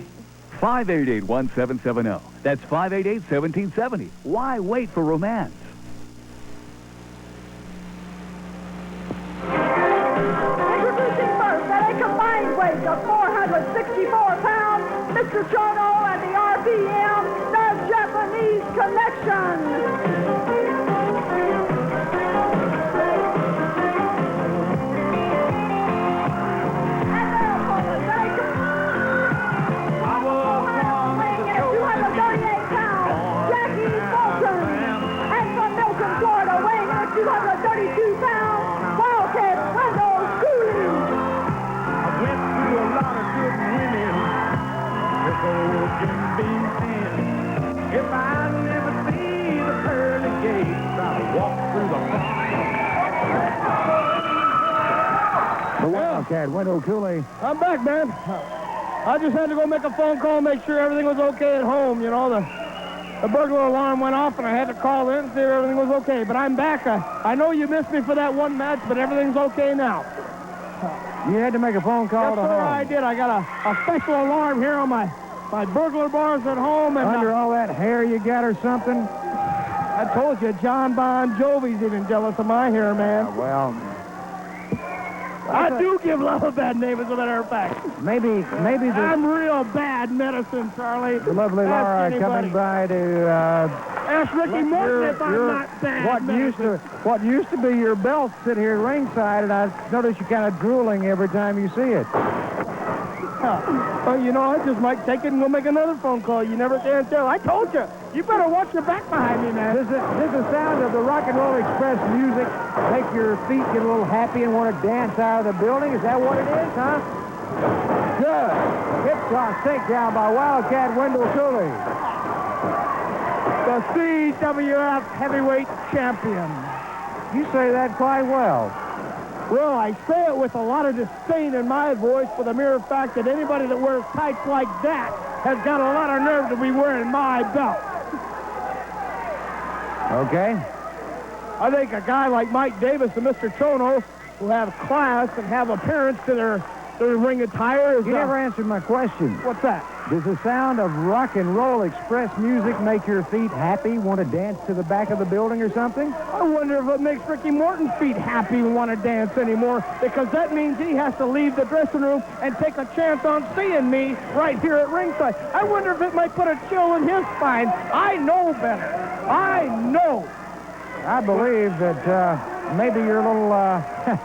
588-1770. That's 588-1770. Why wait for romance? Introducing first at a combined weight of 464 pounds, Mr. Chono and the RPM, the Japanese Connection. If I never see the pearly gates, I'll walk through the The Wildcat, Wendell Cooley. I'm back, man. I just had to go make a phone call, make sure everything was okay at home. You know, the burglar alarm went off, and I had to call in and see if everything was okay. But I'm back. I know you missed me for that one match, but everything's okay now. You had to make a phone call to Yes, sir, home. I did. I got a special alarm here on my burglar bars at home. And Under all that hair you got or something? I told you, John Bon Jovi's even jealous of my hair, man. Well, I do give love a bad name, as a matter of fact. maybe I'm real bad medicine, Charlie. the lovely Ask Laura anybody. coming by to Ask Ricky Morton if I'm not bad medicine. what used to be your belt sit here ringside, and I notice you're kind of drooling every time you see it. Well, you know, I just might take it and go make another phone call. You never can tell. I told you. You better watch your back behind me, man. This is the sound of the Rock and Roll Express music. Make your feet get a little happy and want to dance out of the building. Is that what it is, huh? Good. Hip toss takedown by Wildcat Wendell Cooley. The CWF Heavyweight Champion. You say that quite well. Well, I say it with a lot of disdain in my voice for the mere fact that anybody that wears tights like that has got a lot of nerve to be wearing my belt. Okay. I think a guy like Mike Davis and Mr. Chono, who have class and have appearance to their the ring attire is... You never answered my question. What's that? Does the sound of rock and roll express music make your feet happy, want to dance to the back of the building or something? I wonder if it makes Ricky Morton's feet happy and want to dance anymore, because that means he has to leave the dressing room and take a chance on seeing me right here at ringside. I wonder if it might put a chill in his spine. I know better. I know. I believe that maybe you're a little...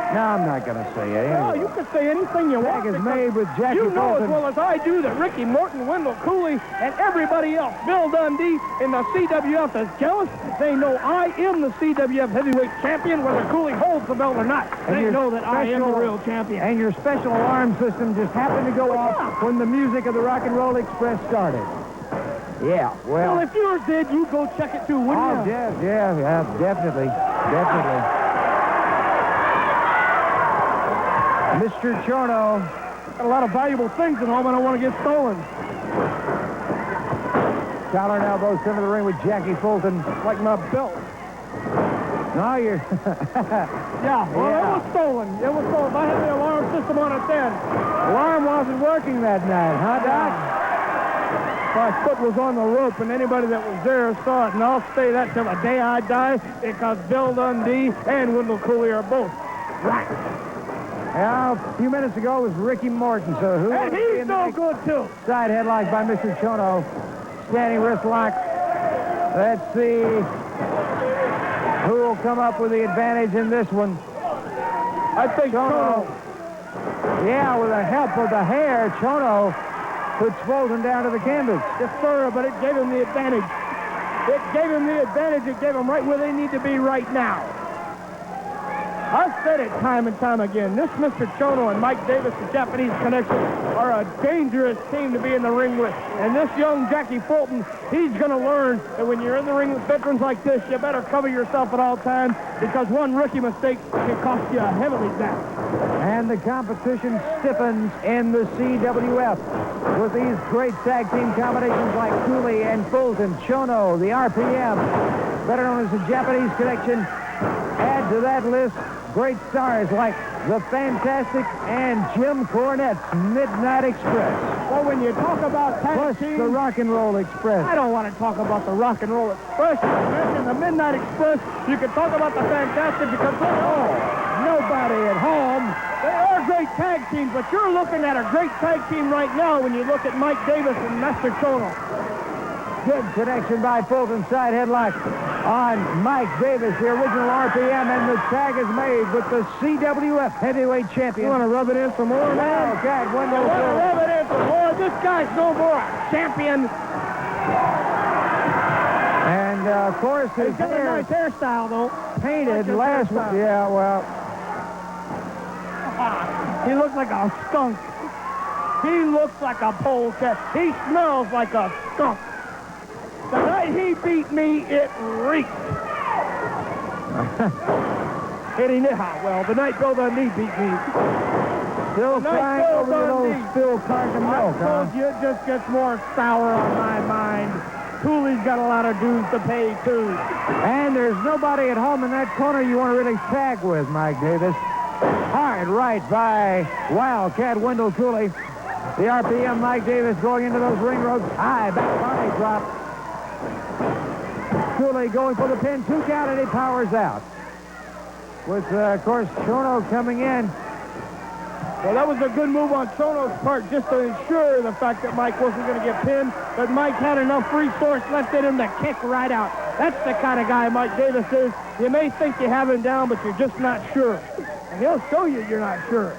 No, I'm not going to say it. No, you can say anything you want. Tag is made with Jackie You know Fulton. as well as I do that Ricky Morton, Wendell Cooley, and everybody else, Bill Dundee in the CWF, is jealous. They know I am the CWF heavyweight champion, whether Cooley holds the belt or not. They know that I am the real champion. And your special alarm system just happened to go off when the music of the Rock and Roll Express started. Yeah, well... if yours did, you'd go check it too, wouldn't you? Yeah, definitely. Mr. Chono. Got a lot of valuable things at home I don't want to get stolen. Collar and elbow, center of the ring with Jackie Fulton. Like my belt. No, you're... Yeah, well, it was stolen. It was stolen. I had the alarm system on it then. Alarm wasn't working that night, huh, Doc? My foot was on the rope, and anybody that was there saw it, and I'll say that till the day I die, because Bill Dundee and Wendell Cooley are both right. Yeah, a few minutes ago was Ricky Morton, so who... And he's no good, too. Side headlock by Mr. Chono. Standing wrist lock. Let's see who will come up with the advantage in this one. I think Chono. Yeah, with the help of the hair, Chono puts Fulton down to the canvas. Yes, sir, but it gave him the advantage. It gave him the advantage. It gave him right where they need to be right now. I've said it time and time again. This Mr. Chono and Mike Davis, the Japanese connection, are a dangerous team to be in the ring with. And this young Jackie Fulton, he's going to learn that when you're in the ring with veterans like this, you better cover yourself at all times, because one rookie mistake can cost you a heavily death. And the competition stiffens in the CWF with these great tag team combinations like Cooley and Fulton, Chono, the RPM, better known as the Japanese connection. Add to that list great stars like the Fantastic and Jim Cornette's Midnight Express. Well, when you talk about tag teams, the Rock and Roll Express. I don't want to talk about the Rock and Roll Express. You mentioned the Midnight Express. You can talk about the Fantastic because nobody at home. They are great tag teams, but you're looking at a great tag team right now when you look at Mike Davis and Mr. Chono. Good connection by Fulton, side headlock on Mike Davis, the original RPM, and the tag is made with the CWF heavyweight champion. You want to rub it in some more, man? Oh, God, one more. Rub it in some more. This guy's no more a champion. And, of course, his he's got a nice hairstyle, though. Painted last week. Yeah, well. He looks like a skunk. He looks like a polecat. He smells like a skunk. The night he beat me, it reeked. Well, the night Bill Dundee beat me. Still crying over the old spilled carton of milk, I told you, it just gets more sour on my mind. Cooley's got a lot of dues to pay, too. And there's nobody at home in that corner you want to really tag with, Mike Davis. Hard right by Wildcat Wendell Cooley. The RPM Mike Davis going into those ring ropes. High back body drop. Cooley going for the pin. 2 count, and he powers out. With, of course, Chono coming in. Well, that was a good move on Chono's part just to ensure the fact that Mike wasn't going to get pinned, but Mike had enough resource left in him to kick right out. That's the kind of guy Mike Davis is. You may think you have him down, but you're just not sure. And he'll show you you're not sure.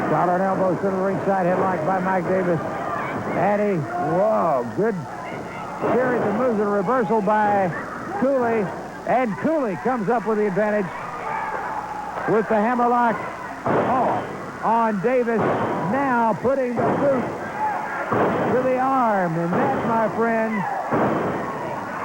Collar and elbow to the ringside headlock by Mike Davis. Addy, whoa, good series of moves. A reversal by Cooley. And Cooley comes up with the advantage with the hammerlock on Davis. Now putting the boot to the arm. And that, my friend,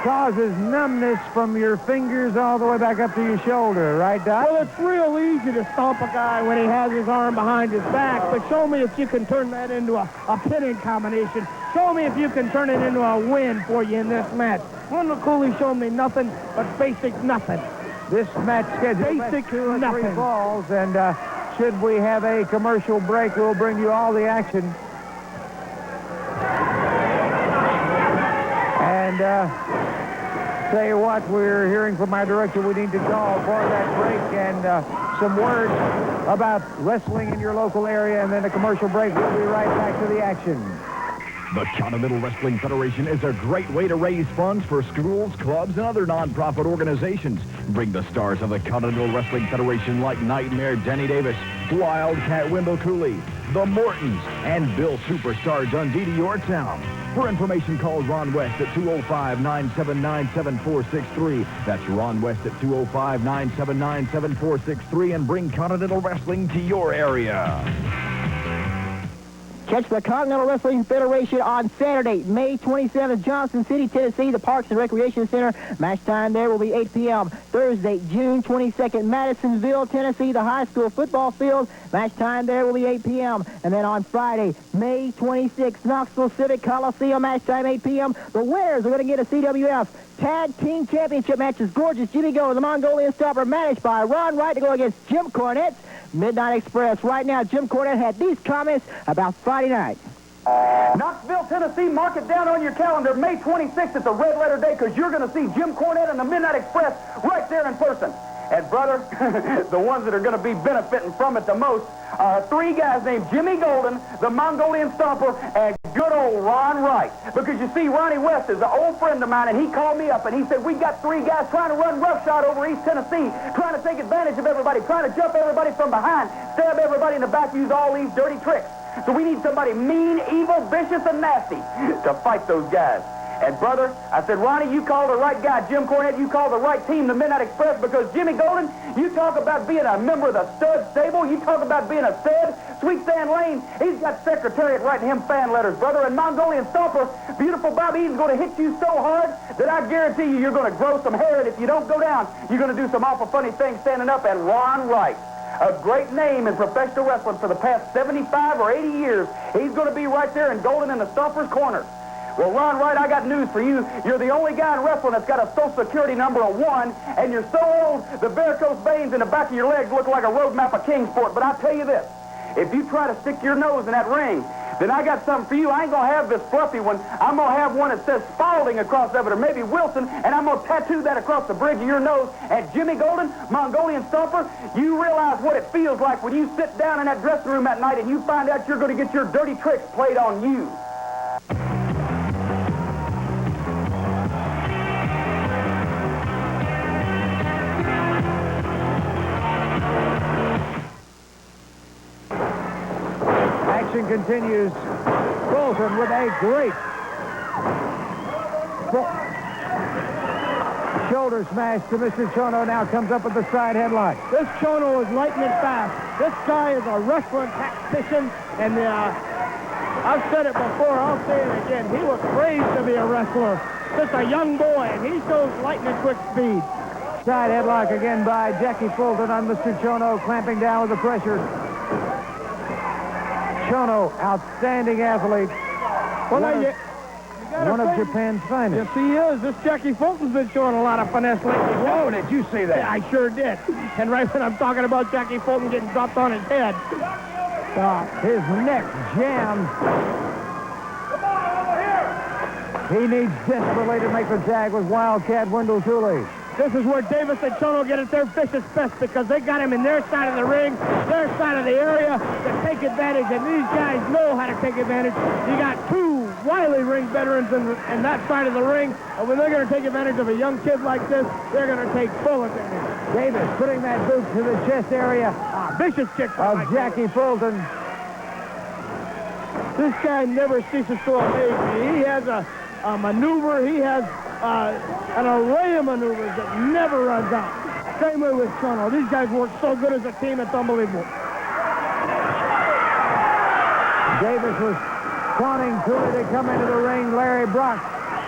causes numbness from your fingers all the way back up to your shoulder, right, Doc? Well, it's real easy to stomp a guy when he has his arm behind his back, but show me if you can turn that into a pinning combination. Show me if you can turn it into a win for you in this match. Wendell Cooley showed me nothing but basic nothing. This match scheduled Basic 2 or 3 nothing. falls, and should we have a commercial break, we'll bring you all the action. And tell you what, we're hearing from our director we need to call for that break and some words about wrestling in your local area, and then a commercial break. We'll be right back to the action. The Continental Wrestling Federation is a great way to raise funds for schools, clubs, and other non-profit organizations. Bring the stars of the Continental Wrestling Federation like Nightmare Denny Davis, Wildcat Wendell Cooley, the Mortons, and Bill Superstar Dundee to your town. For information, call Ron West at 205-979-7463. That's Ron West at 205-979-7463, and bring Continental Wrestling to your area. Catch the Continental Wrestling Federation on Saturday, May 27th, Johnson City, Tennessee, the Parks and Recreation Center. Match time there will be 8 p.m. Thursday, June 22nd, Madisonville, Tennessee, the high school football field. Match time there will be 8 p.m. And then on Friday, May 26th, Knoxville Civic Coliseum, match time 8 p.m. The winners are going to get a CWF Tag Team Championship matches. Gorgeous Jimmy Go, the Mongolian Stopper, managed by Ron Wright, to go against Jim Cornette's Midnight Express. Right now, Jim Cornette had these comments about Friday night. Knoxville, Tennessee, mark it down on your calendar. May 26th, it's a red letter day because you're going to see Jim Cornette and the Midnight Express right there in person. And, brother, the ones that are going to be benefiting from it the most are 3 guys named Jimmy Golden, the Mongolian Stomper, and good old Ron Wright. Because, you see, Ronnie West is an old friend of mine, and he called me up, and he said, we got 3 guys trying to run roughshod over East Tennessee, trying to take advantage of everybody, trying to jump everybody from behind, stab everybody in the back, use all these dirty tricks. So we need somebody mean, evil, vicious, and nasty to fight those guys. And, brother, I said, Ronnie, you called the right guy. Jim Cornette, you called the right team, the Midnight Express, because Jimmy Golden, you talk about being a member of the stud stable. You talk about being a stud. Sweet Sand Lane, he's got Secretariat writing him fan letters, brother. And Mongolian Stomper, beautiful Bobby, he's going to hit you so hard that I guarantee you you're going to grow some hair. And if you don't go down, you're going to do some awful funny things standing up. And Ron Wright, a great name in professional wrestling for the past 75 or 80 years, he's going to be right there in Golden in the Stomper's corner. Well, Ron Wright, I got news for you. You're the only guy in wrestling that's got a Social Security number of 1, and you're so old, the varicose veins in the back of your legs look like a road map of Kingsport. But I'll tell you this, if you try to stick your nose in that ring, then I got something for you. I ain't going to have this fluffy one. I'm going to have one that says Spalding across of it, or maybe Wilson, and I'm going to tattoo that across the bridge of your nose. And Jimmy Golden, Mongolian Stomper, you realize what it feels like when you sit down in that dressing room at night and you find out you're going to get your dirty tricks played on you. Action continues. Bolton with a great shoulder smash to Mr. Chono. Now comes up with the side headlock. This Chono is lightning fast. This guy is a wrestling tactician, and I've said it before, I'll say it again. He was raised to be a wrestler. Just a young boy, and he shows lightning quick speed. Side headlock again by Jackie Fulton on Mr. Chono, clamping down with the pressure. Chono, outstanding athlete. Well, one of Japan's finest. Yes, he is. This Jackie Fulton's been showing a lot of finesse lately. Whoa, did you see that? Yeah, I sure did. And right when I'm talking about Jackie Fulton getting dropped on his head. His neck jammed. He needs desperately to make the tag with Wildcat Wendell Cooley. This is where Davis and Chono get at their vicious best because they got him in their side of the ring, their side of the area to take advantage, and these guys know how to take advantage. You got 2 wily ring veterans in that side of the ring, and when they're going to take advantage of a young kid like this, they're going to take full advantage. Davis putting that boot to the chest area. Vicious kick of Jackie Fulton. This guy never ceases to amaze me. He has a maneuver. He has an array of maneuvers that never runs out. Same way with Chono. These guys work so good as a team, it's unbelievable. Davis was taunting Cooley to come into the ring. Larry Brock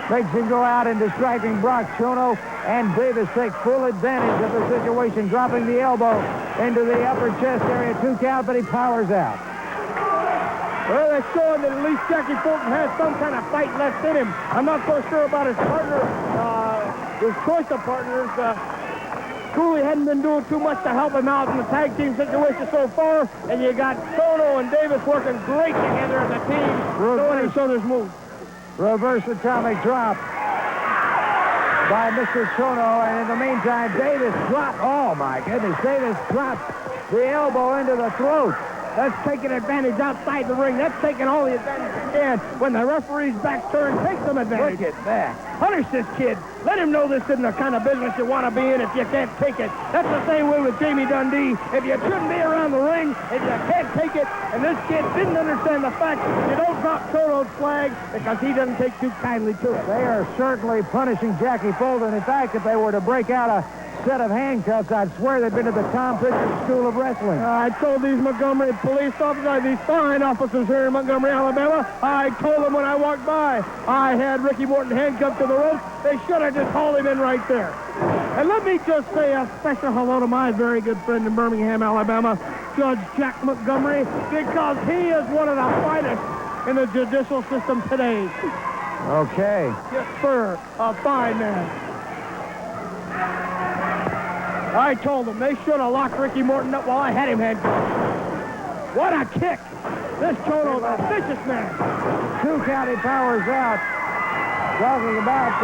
makes him go out and distracting Brock. Chono and Davis take full advantage of the situation, dropping the elbow into the upper chest area. 2 count, but he powers out. Well, that's showing that at least Jackie Fulton has some kind of fight left in him. I'm not so sure about his partner, his choice of partners. Cooley hadn't been doing too much to help him out in the tag team situation so far, and you got Chono and Davis working great together as a team, doing each other's moves. Reverse atomic drop by Mr. Chono, and in the meantime, Davis dropped. Oh, my goodness. Davis dropped the elbow into the throat. That's taking advantage outside the ring. That's taking all the advantage you can. When the referee's back turned, take some advantage. Look at that. Punish this kid. Let him know this isn't the kind of business you want to be in if you can't take it. That's the same way with Jamie Dundee. If you shouldn't be around the ring, if you can't take it, and this kid didn't understand the fact you don't drop Chono's flag because he doesn't take too kindly to it. They are certainly punishing Jackie Fulton. In fact, if they were to break out a set of handcuffs, I'd swear they've been to the Tom Pritchard School of Wrestling. I told these Montgomery police officers, these fine officers here in Montgomery, Alabama, I told them when I walked by, I had Ricky Morton handcuffed to the ropes. They should have just hauled him in right there. And let me just say a special hello to my very good friend in Birmingham, Alabama, Judge Jack Montgomery, because he is one of the finest in the judicial system today. Okay. Yes, sir. A fine man. I told them they should have locked Ricky Morton up while I had him handcuffed. What a kick. This Chono's a vicious man. 2 county powers out. Talking about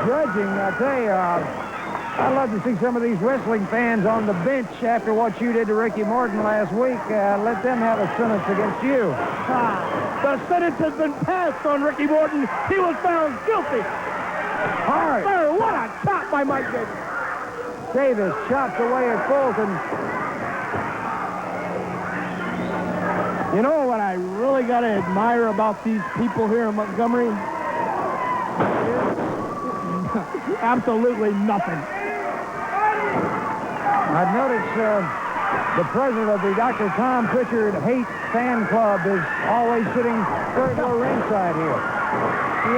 judging, I tell you, I'd love to see some of these wrestling fans on the bench after what you did to Ricky Morton last week. Let them have a sentence against you. The sentence has been passed on Ricky Morton. He was found guilty. All right. Sir, what a chop by Mike Davis. Davis chops away at Fulton. You know what I really got to admire about these people here in Montgomery? Absolutely nothing. I've noticed the president of the Dr. Tom Pritchard Hate Fan Club is always sitting third row ringside here.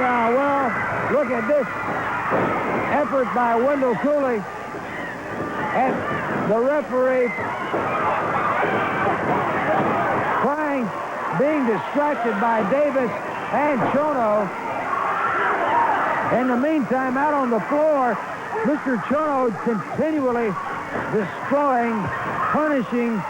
Yeah, well, look at this effort by Wendell Cooley. And the referee being distracted by Davis and Chono. In the meantime, out on the floor, Mr. Chono continually destroying, punishing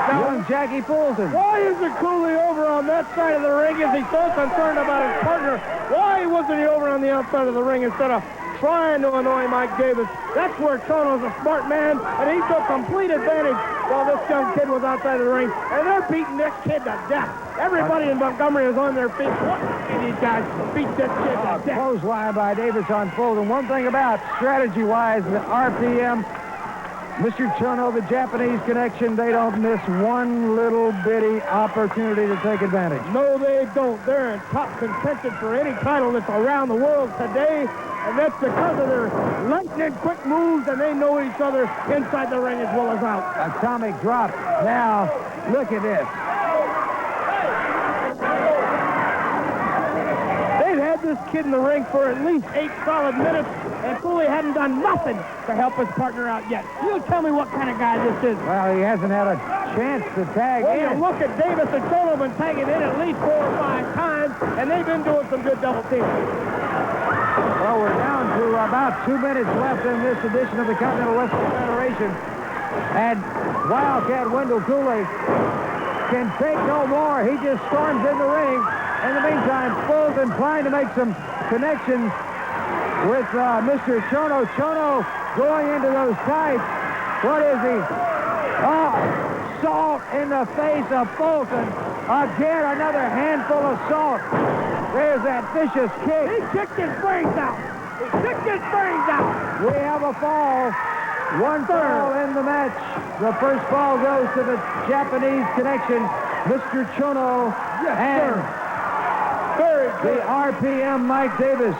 young Jackie Fulton. Why isn't Cooley over on that side of the ring? Is he so concerned about his partner? Why wasn't he over on the outside of the ring instead of trying to annoy Mike Davis? That's where Chono's a smart man, and he took complete advantage while this young kid was outside of the ring, and they're beating this kid to death. Everybody in Montgomery is on their feet. What these guys beat this kid to death? Clothesline by Davis on Fulton. One thing about strategy-wise, the RPM, Mr. Chono, the Japanese connection, they don't miss one little bitty opportunity to take advantage. No, they don't. They're in top contention for any title that's around the world today, and that's because of their lightning quick moves, and they know each other inside the ring as well as out. Atomic drop. Now, look at this. They've had this kid in the ring for at least 8 solid minutes, and Cooley hadn't done nothing to help his partner out yet. You tell me what kind of guy this is. Well, he hasn't had a chance to tag in. You look at Davis and Chono been tagging in at least 4 or 5 times, and they've been doing some good double teams. Well, we're down to about 2 minutes left in this edition of the Continental Wrestling Federation, and Wildcat Wendell Cooley can take no more. He just storms in the ring. In the meantime, Fulton trying to make some connections with Mr. Chono. Chono going into those tights. What is he? Oh, salt in the face of Fulton. Again, another handful of salt. There's that vicious kick. He kicked his brains out. He kicked his brains out. We have a fall. 1 fall in the match. The first fall goes to the Japanese connection, Mr. Chono. Yes, and sir. Very good. The RPM Mike Davis.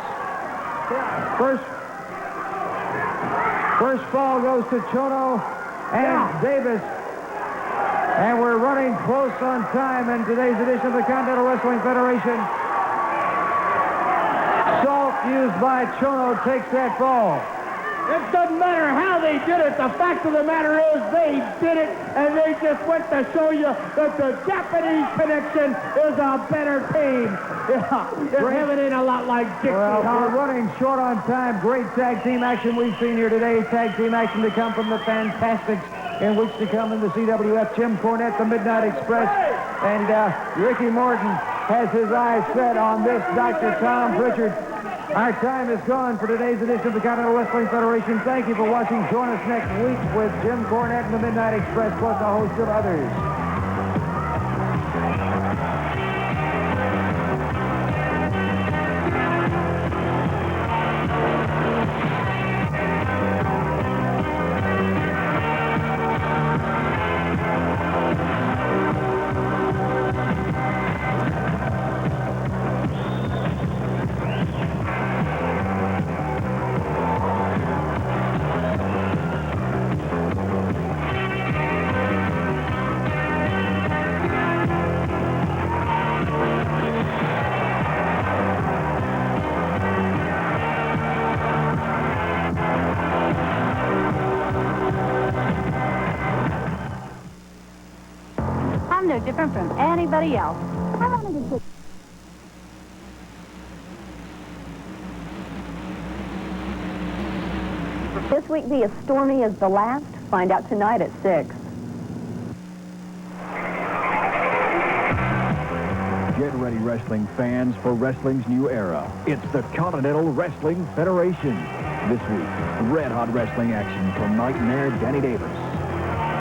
First fall goes to Chono and Davis. And we're running close on time in today's edition of the Continental Wrestling Federation. Salt used by Chono takes that fall. It doesn't matter how they did it. The fact of the matter is they did it, and they just went to show you that the Japanese connection is a better team. Yeah, it's having a lot like Dixie. Well, we're running short on time. Great tag team action we've seen here today. Tag team action to come from the Fantastics, in which to come in the CWF, Jim Cornette, the Midnight Express, and Ricky Morton has his eyes set on this Dr. Tom Pritchard. Our time is gone for today's edition of the Continental Wrestling Federation. Thank you for watching. Join us next week with Jim Cornette and the Midnight Express, plus a host of others. I'm no different from anybody else. I wanted to... This week be as stormy as the last? Find out tonight at 6. Get ready, wrestling fans, for wrestling's new era. It's the Continental Wrestling Federation. This week, red-hot wrestling action from Nightmare Danny Davis.